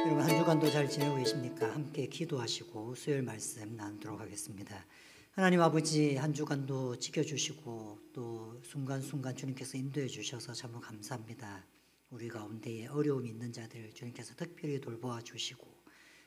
여러분 한 주간도 잘 지내고 계십니까? 함께 기도하시고 수요일 말씀 나누도록 하겠습니다. 하나님 아버지 한 주간도 지켜주시고 또 순간순간 주님께서 인도해 주셔서 참 감사합니다. 우리 가운데에 어려움이 있는 자들 주님께서 특별히 돌보아 주시고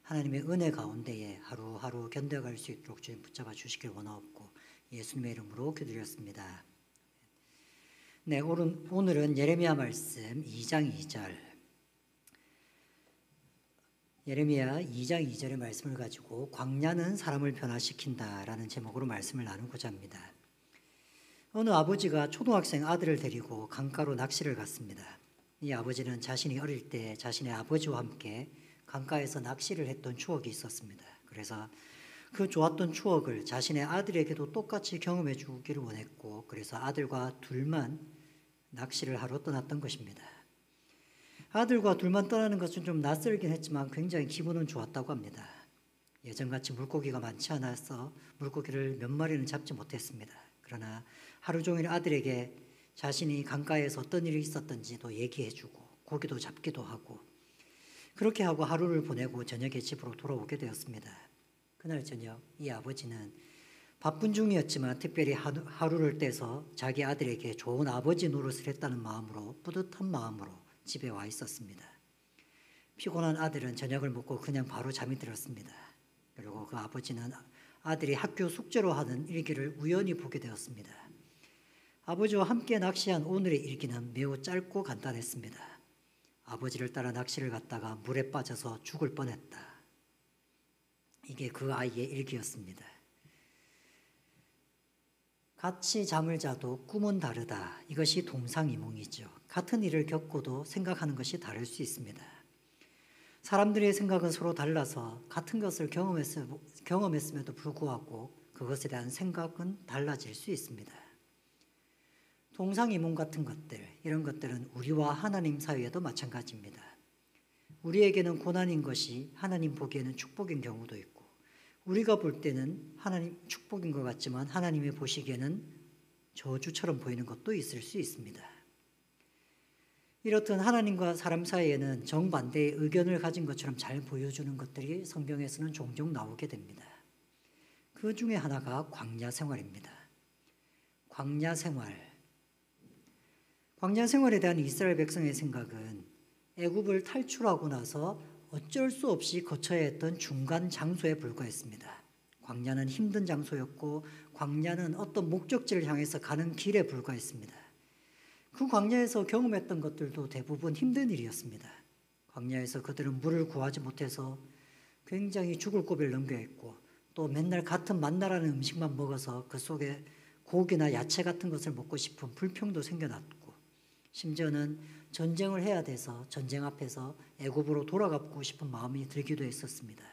하나님의 은혜 가운데에 하루하루 견뎌갈 수 있도록 주님 붙잡아 주시길 원하옵고 예수님의 이름으로 기도드렸습니다. 네, 오늘은 예레미야 말씀 2장 2절 예레미야 2장 2절의 말씀을 가지고 광야는 사람을 변화시킨다라는 제목으로 말씀을 나누고자 합니다. 어느 아버지가 초등학생 아들을 데리고 강가로 낚시를 갔습니다. 이 아버지는 자신이 어릴 때 자신의 아버지와 함께 강가에서 낚시를 했던 추억이 있었습니다. 그래서 그 좋았던 추억을 자신의 아들에게도 똑같이 경험해 주기를 원했고 그래서 아들과 둘만 낚시를 하러 떠났던 것입니다. 아들과 둘만 떠나는 것은 좀 낯설긴 했지만 굉장히 기분은 좋았다고 합니다. 예전같이 물고기가 많지 않아서 물고기를 몇 마리는 잡지 못했습니다. 그러나 하루 종일 아들에게 자신이 강가에서 어떤 일이 있었던지도 얘기해주고 고기도 잡기도 하고 그렇게 하고 하루를 보내고 저녁에 집으로 돌아오게 되었습니다. 그날 저녁 이 아버지는 바쁜 중이었지만 특별히 하루를 떼서 자기 아들에게 좋은 아버지 노릇을 했다는 마음으로 뿌듯한 마음으로 집에 와 있었습니다. 피곤한 아들은 저녁을 먹고 그냥 바로 잠이 들었습니다. 그리고 그 아버지는 아들이 학교 숙제로 하는 일기를 우연히 보게 되었습니다. 아버지와 함께 낚시한 오늘의 일기는 매우 짧고 간단했습니다. 아버지를 따라 낚시를 갔다가 물에 빠져서 죽을 뻔했다. 이게 그 아이의 일기였습니다. 같이 잠을 자도 꿈은 다르다. 이것이 동상이몽이죠. 같은 일을 겪고도 생각하는 것이 다를 수 있습니다. 사람들의 생각은 서로 달라서 같은 것을 경험했음에도 불구하고 그것에 대한 생각은 달라질 수 있습니다. 동상이몽 같은 것들, 이런 것들은 우리와 하나님 사이에도 마찬가지입니다. 우리에게는 고난인 것이 하나님 보기에는 축복인 경우도 있고 우리가 볼 때는 하나님 축복인 것 같지만 하나님이 보시기에는 저주처럼 보이는 것도 있을 수 있습니다. 이렇듯 하나님과 사람 사이에는 정반대의 의견을 가진 것처럼 잘 보여주는 것들이 성경에서는 종종 나오게 됩니다. 그 중에 하나가 광야 생활입니다. 광야 생활에 대한 이스라엘 백성의 생각은 애굽을 탈출하고 나서 어쩔 수 없이 거쳐야 했던 중간 장소에 불과했습니다. 광야는 힘든 장소였고 광야는 어떤 목적지를 향해서 가는 길에 불과했습니다. 그 광야에서 경험했던 것들도 대부분 힘든 일이었습니다. 광야에서 그들은 물을 구하지 못해서 굉장히 죽을 고비를 넘겨야 했고 또 맨날 같은 만나라는 음식만 먹어서 그 속에 고기나 야채 같은 것을 먹고 싶은 불평도 생겨났고 심지어는 전쟁을 해야 돼서 전쟁 앞에서 애굽으로 돌아가고 싶은 마음이 들기도 했었습니다.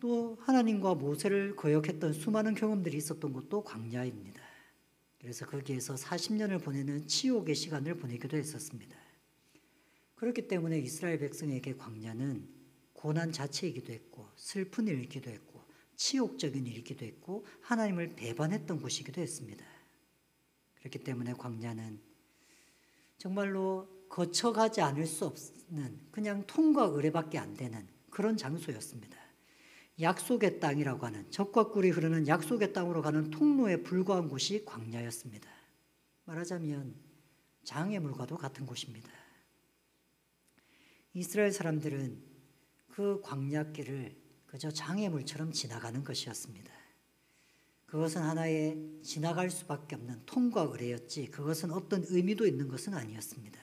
또 하나님과 모세를 거역했던 수많은 경험들이 있었던 것도 광야입니다. 그래서 거기에서 40년을 보내는 치욕의 시간을 보내기도 했었습니다. 그렇기 때문에 이스라엘 백성에게 광야는 고난 자체이기도 했고 슬픈 일이기도 했고 치욕적인 일이기도 했고 하나님을 배반했던 곳이기도 했습니다. 그렇기 때문에 광야는 정말로 거쳐가지 않을 수 없는 그냥 통과 의례밖에 안 되는 그런 장소였습니다. 약속의 땅이라고 하는 젖과 꿀이 흐르는 약속의 땅으로 가는 통로에 불과한 곳이 광야였습니다. 말하자면 장애물과도 같은 곳입니다. 이스라엘 사람들은 그 광야길을 그저 장애물처럼 지나가는 것이었습니다. 그것은 하나의 지나갈 수밖에 없는 통과 의례였지 그것은 어떤 의미도 있는 것은 아니었습니다.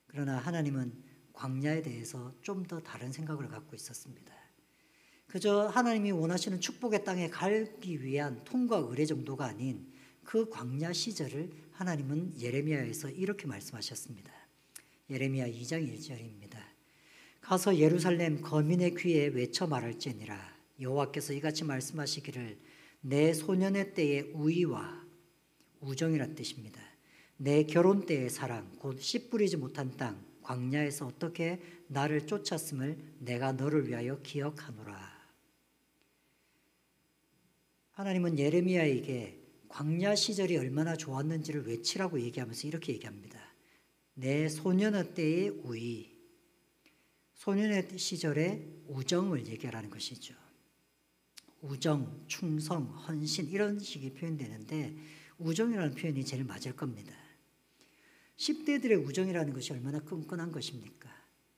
그러나 하나님은 광야에 대해서 좀 더 다른 생각을 갖고 있었습니다. 그저 하나님이 원하시는 축복의 땅에 가기 위한 통과 의례 정도가 아닌 그 광야 시절을 하나님은 예레미야에서 이렇게 말씀하셨습니다. 예레미야 2장 1절입니다. 가서 예루살렘 거민의 귀에 외쳐 말할지니라. 여호와께서 이같이 말씀하시기를 내 소년의 때의 우의와 우정이란 뜻입니다. 내 결혼 때의 사랑 곧 씨 뿌리지 못한 땅 광야에서 어떻게 나를 쫓았음을 내가 너를 위하여 기억하노라. 하나님은 예레미야에게 광야 시절이 얼마나 좋았는지를 외치라고 얘기하면서 이렇게 얘기합니다. 내 소년의 때의 우의 소년의 시절의 우정을 얘기하라는 것이죠. 우정, 충성, 헌신 이런 식이 표현되는데 우정이라는 표현이 제일 맞을 겁니다. 10대들의 우정이라는 것이 얼마나 끈끈한 것입니까?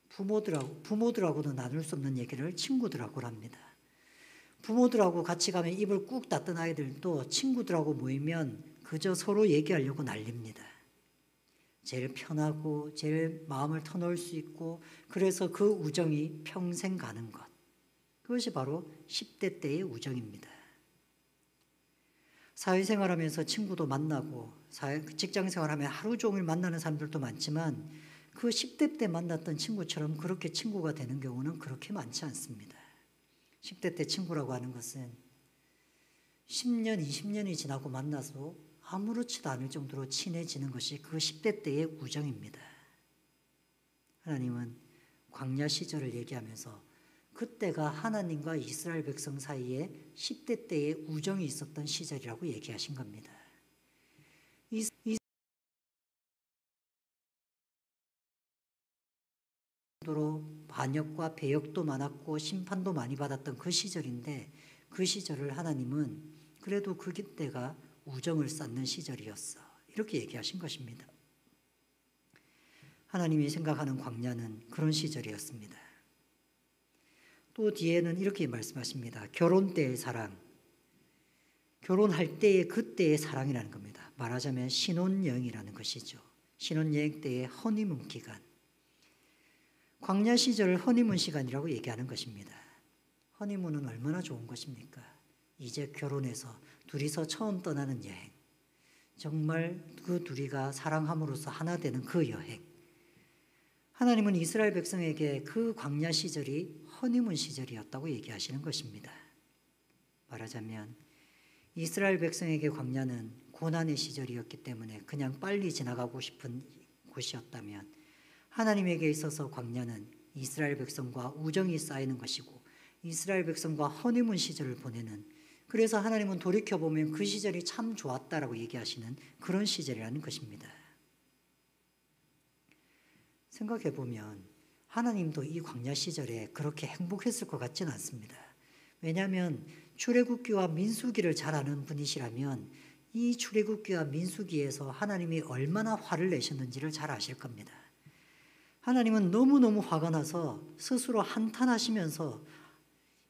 부모들하고도 나눌 수 없는 얘기를 친구들하고 합니다. 부모들하고 같이 가면 입을 꾹 닫던 아이들도 친구들하고 모이면 그저 서로 얘기하려고 난립니다. 제일 편하고 제일 마음을 터놓을 수 있고 그래서 그 우정이 평생 가는 것. 그것이 바로 10대 때의 우정입니다. 사회생활하면서 친구도 만나고 직장생활하면 하루 종일 만나는 사람들도 많지만 그 10대 때 만났던 친구처럼 그렇게 친구가 되는 경우는 그렇게 많지 않습니다. 10대 때 친구라고 하는 것은 10년, 20년이 지나고 만나서 아무렇지도 않을 정도로 친해지는 것이 그 10대 때의 우정입니다. 하나님은 광야 시절을 얘기하면서 그때가 하나님과 이스라엘 백성 사이에 10대 때의 우정이 있었던 시절이라고 얘기하신 겁니다. 정도로 반역과 배역도 많았고 심판도 많이 받았던 그 시절인데 그 시절을 하나님은 그래도 그때가 우정을 쌓는 시절이었어. 이렇게 얘기하신 것입니다. 하나님이 생각하는 광야는 그런 시절이었습니다. 또 뒤에는 이렇게 말씀하십니다. 결혼 때의 사랑, 결혼할 때의 그때의 사랑이라는 겁니다. 말하자면 신혼여행이라는 것이죠. 신혼여행 때의 허니문 기간. 광야 시절을 허니문 시간이라고 얘기하는 것입니다. 허니문은 얼마나 좋은 것입니까? 이제 결혼해서 둘이서 처음 떠나는 여행. 정말 그 둘이가 사랑함으로써 하나 되는 그 여행. 하나님은 이스라엘 백성에게 그 광야 시절이 허니문 시절이었다고 얘기하시는 것입니다. 말하자면 이스라엘 백성에게 광야는 고난의 시절이었기 때문에 그냥 빨리 지나가고 싶은 곳이었다면 하나님에게 있어서 광야는 이스라엘 백성과 우정이 쌓이는 것이고 이스라엘 백성과 허니문 시절을 보내는, 그래서 하나님은 돌이켜보면 그 시절이 참 좋았다라고 얘기하시는 그런 시절이라는 것입니다. 생각해보면 하나님도 이 광야 시절에 그렇게 행복했을 것 같지는 않습니다. 왜냐하면 출애굽기와 민수기를 잘 아는 분이시라면 이 출애굽기와 민수기에서 하나님이 얼마나 화를 내셨는지를 잘 아실 겁니다. 하나님은 너무너무 화가 나서 스스로 한탄하시면서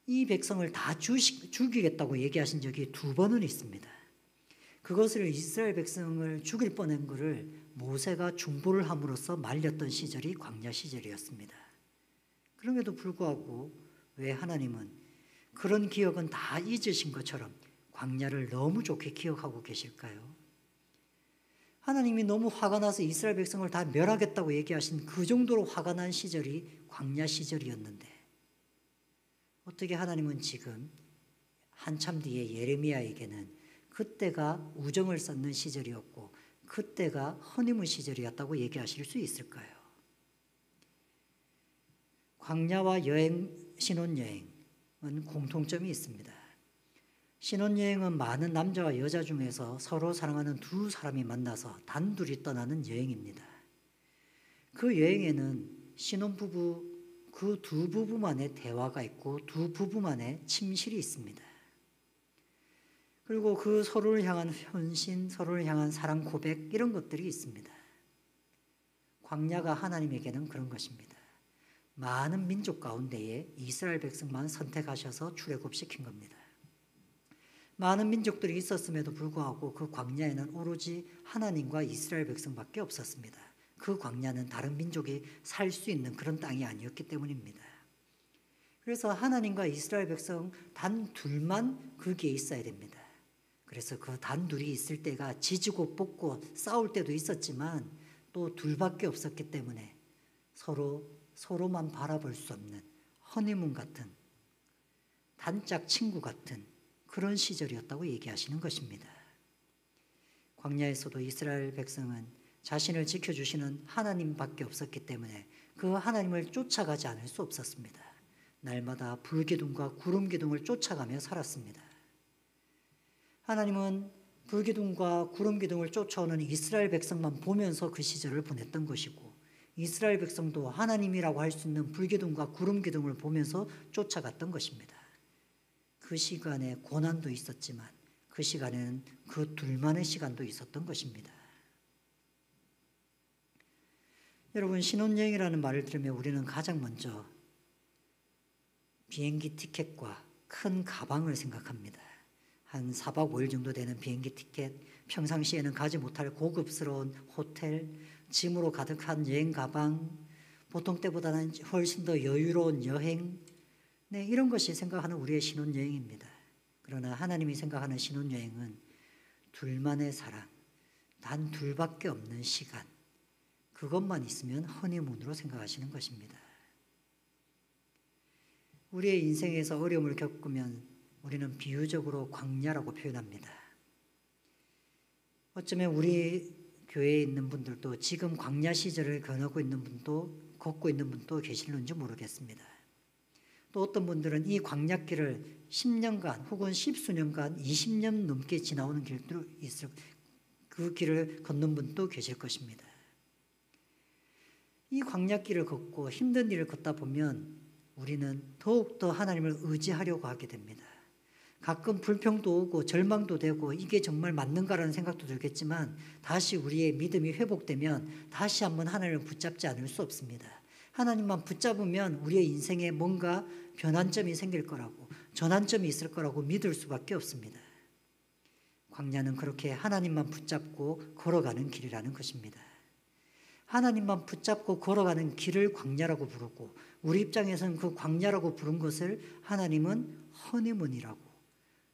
이 백성을 다 죽이겠다고 얘기하신 적이 2번은 있습니다. 그것을 이스라엘 백성을 죽일 뻔한 것을 모세가 중보를 함으로써 말렸던 시절이 광야 시절이었습니다. 그럼에도 불구하고 왜 하나님은 그런 기억은 다 잊으신 것처럼 광야를 너무 좋게 기억하고 계실까요? 하나님이 너무 화가 나서 이스라엘 백성을 다 멸하겠다고 얘기하신 그 정도로 화가 난 시절이 광야 시절이었는데 어떻게 하나님은 지금 한참 뒤에 예레미야에게는 그때가 우정을 쌓는 시절이었고 그때가 허니문 시절이었다고 얘기하실 수 있을까요? 광야와 여행, 신혼여행은 공통점이 있습니다. 신혼여행은 많은 남자와 여자 중에서 서로 사랑하는 2 사람이 만나서 단둘이 떠나는 여행입니다. 그 여행에는 신혼부부 그 2 부부만의 대화가 있고 2 부부만의 침실이 있습니다. 그리고 그 서로를 향한 헌신, 서로를 향한 사랑 고백 이런 것들이 있습니다. 광야가 하나님에게는 그런 것입니다. 많은 민족 가운데에 이스라엘 백성만 선택하셔서 출애굽시킨 겁니다. 많은 민족들이 있었음에도 불구하고 그 광야에는 오로지 하나님과 이스라엘 백성밖에 없었습니다. 그 광야는 다른 민족이 살 수 있는 그런 땅이 아니었기 때문입니다. 그래서 하나님과 이스라엘 백성 단 둘만 거기에 있어야 됩니다. 그래서 그 단 둘이 있을 때가 지지고 볶고 싸울 때도 있었지만 또 둘밖에 없었기 때문에 서로만 바라볼 수 없는 허니문 같은 단짝 친구 같은 그런 시절이었다고 얘기하시는 것입니다. 광야에서도 이스라엘 백성은 자신을 지켜주시는 하나님밖에 없었기 때문에 그 하나님을 쫓아가지 않을 수 없었습니다. 날마다 불기둥과 구름기둥을 쫓아가며 살았습니다. 하나님은 불기둥과 구름기둥을 쫓아오는 이스라엘 백성만 보면서 그 시절을 보냈던 것이고 이스라엘 백성도 하나님이라고 할 수 있는 불기둥과 구름기둥을 보면서 쫓아갔던 것입니다. 그 시간에 고난도 있었지만 그 시간에는 그 둘만의 시간도 있었던 것입니다. 여러분, 신혼여행이라는 말을 들으면 우리는 가장 먼저 비행기 티켓과 큰 가방을 생각합니다. 한 4박 5일 정도 되는 비행기 티켓, 평상시에는 가지 못할 고급스러운 호텔, 짐으로 가득한 여행 가방, 보통 때보다는 훨씬 더 여유로운 여행, 이런 것이 생각하는 우리의 신혼여행입니다. 그러나 하나님이 생각하는 신혼여행은 둘만의 사랑, 단 둘밖에 없는 시간, 그것만 있으면 허니문으로 생각하시는 것입니다. 우리의 인생에서 어려움을 겪으면 우리는 비유적으로 광야라고 표현합니다. 어쩌면 우리 교회에 있는 분들도 지금 광야 시절을 걷고 있는 분도 계실는지 모르겠습니다. 또 어떤 분들은 이 광야길을 10년간 혹은 10수년간 20년 넘게 지나오는 길도 있을, 그 길을 걷는 분도 계실 것입니다. 이 광야길을 걷고 힘든 일을 걷다 보면 우리는 더욱더 하나님을 의지하려고 하게 됩니다. 가끔 불평도 오고 절망도 되고 이게 정말 맞는가라는 생각도 들겠지만 다시 우리의 믿음이 회복되면 다시 한번 하나님을 붙잡지 않을 수 없습니다. 하나님만 붙잡으면 우리의 인생에 뭔가 변환점이 생길 거라고, 전환점이 있을 거라고 믿을 수밖에 없습니다. 광야는 그렇게 하나님만 붙잡고 걸어가는 길이라는 것입니다. 하나님만 붙잡고 걸어가는 길을 광야라고 부르고 우리 입장에서는 그 광야라고 부른 것을 하나님은 허니문이라고,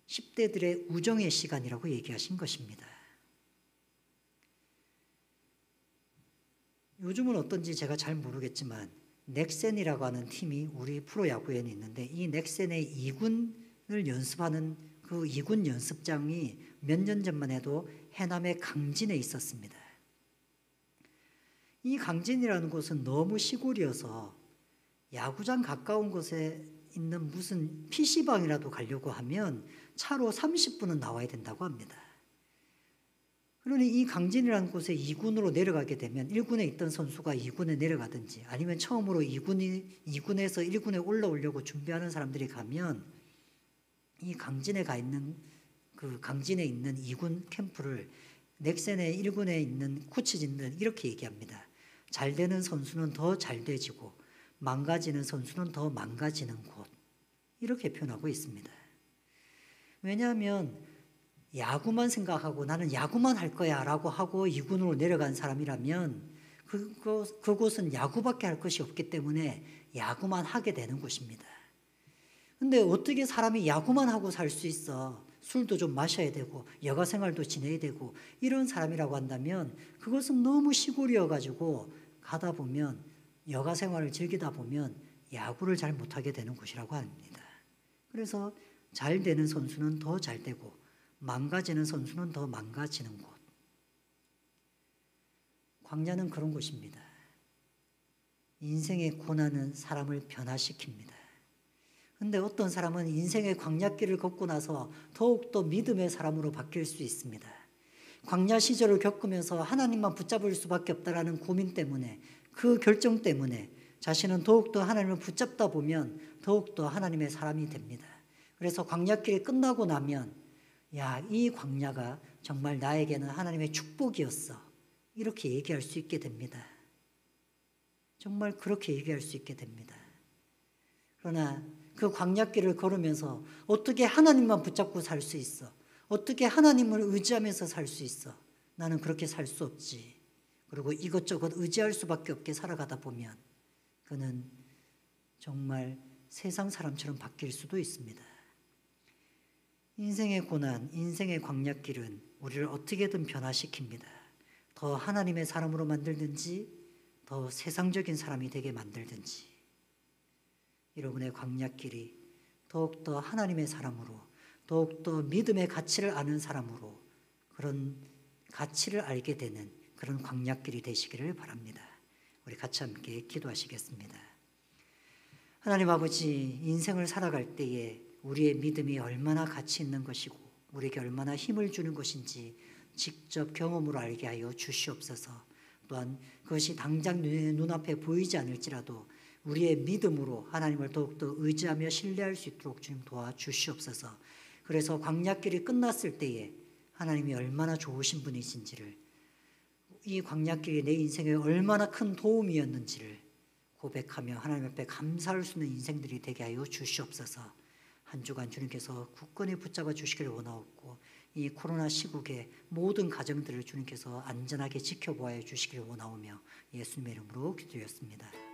10대들의 우정의 시간이라고 얘기하신 것입니다. 요즘은 어떤지 제가 잘 모르겠지만 넥센이라고 하는 팀이 우리 프로야구에는 있는데 이 넥센의 2군을 연습하는 그 2군 연습장이 몇 년 전만 해도 해남의 강진에 있었습니다. 이 강진이라는 곳은 너무 시골이어서 야구장 가까운 곳에 있는 무슨 PC방이라도 가려고 하면 차로 30분은 나와야 된다고 합니다. 그러니 이 강진이라는 곳에 2군으로 내려가게 되면 1군에 있던 선수가 2군에 내려가든지 아니면 처음으로 2군에서 1군에 올라오려고 준비하는 사람들이 가면 이 강진에 가 있는 그 강진에 있는 2군 캠프를 넥센의 1군에 있는 코치진들은 이렇게 얘기합니다. 잘 되는 선수는 더 잘 되지고 망가지는 선수는 더 망가지는 곳, 이렇게 표현하고 있습니다. 왜냐하면 야구만 생각하고 나는 야구만 할 거야 라고 하고 2군으로 내려간 사람이라면 그곳은 야구밖에 할 것이 없기 때문에 야구만 하게 되는 곳입니다. 근데 어떻게 사람이 야구만 하고 살 수 있어? 술도 좀 마셔야 되고 여가 생활도 지내야 되고 이런 사람이라고 한다면 그것은 너무 시골이어가지고 가다 보면 여가 생활을 즐기다 보면 야구를 잘 못하게 되는 곳이라고 합니다. 그래서 잘 되는 선수는 더 잘 되고 망가지는 선수는 더 망가지는 곳. 광야는 그런 곳입니다. 인생의 고난은 사람을 변화시킵니다. 그런데 어떤 사람은 인생의 광야길을 걷고 나서 더욱더 믿음의 사람으로 바뀔 수 있습니다. 광야 시절을 겪으면서 하나님만 붙잡을 수밖에 없다라는 고민 때문에, 그 결정 때문에 자신은 더욱더 하나님을 붙잡다 보면 더욱더 하나님의 사람이 됩니다. 그래서 광야길이 끝나고 나면 이 광야가 정말 나에게는 하나님의 축복이었어, 이렇게 얘기할 수 있게 됩니다. 정말 그렇게 얘기할 수 있게 됩니다. 그러나 그 광야길을 걸으면서 어떻게 하나님만 붙잡고 살 수 있어? 어떻게 하나님을 의지하면서 살 수 있어? 나는 그렇게 살 수 없지. 그리고 이것저것 의지할 수밖에 없게 살아가다 보면 그는 정말 세상 사람처럼 바뀔 수도 있습니다. 인생의 고난, 인생의 광야길은 우리를 어떻게든 변화시킵니다. 더 하나님의 사람으로 만들든지 더 세상적인 사람이 되게 만들든지, 여러분의 광야길이 더욱더 하나님의 사람으로, 더욱더 믿음의 가치를 아는 사람으로, 그런 가치를 알게 되는 그런 광야길이 되시기를 바랍니다. 우리 같이 함께 기도하시겠습니다. 하나님 아버지, 인생을 살아갈 때에 우리의 믿음이 얼마나 가치 있는 것이고 우리에게 얼마나 힘을 주는 것인지 직접 경험으로 알게 하여 주시옵소서. 또한 그것이 당장 눈앞에 보이지 않을지라도 우리의 믿음으로 하나님을 더욱더 의지하며 신뢰할 수 있도록 주님 도와주시옵소서. 그래서 광야길이 끝났을 때에 하나님이 얼마나 좋으신 분이신지를, 이 광야길이 내 인생에 얼마나 큰 도움이었는지를 고백하며 하나님 앞에 감사할 수 있는 인생들이 되게 하여 주시옵소서. 한 주간 주님께서 굳건히 붙잡아 주시기를 원하옵고, 이 코로나 시국에 모든 가정들을 주님께서 안전하게 지켜보아 주시기를 원하오며 예수님의 이름으로 기도했습니다.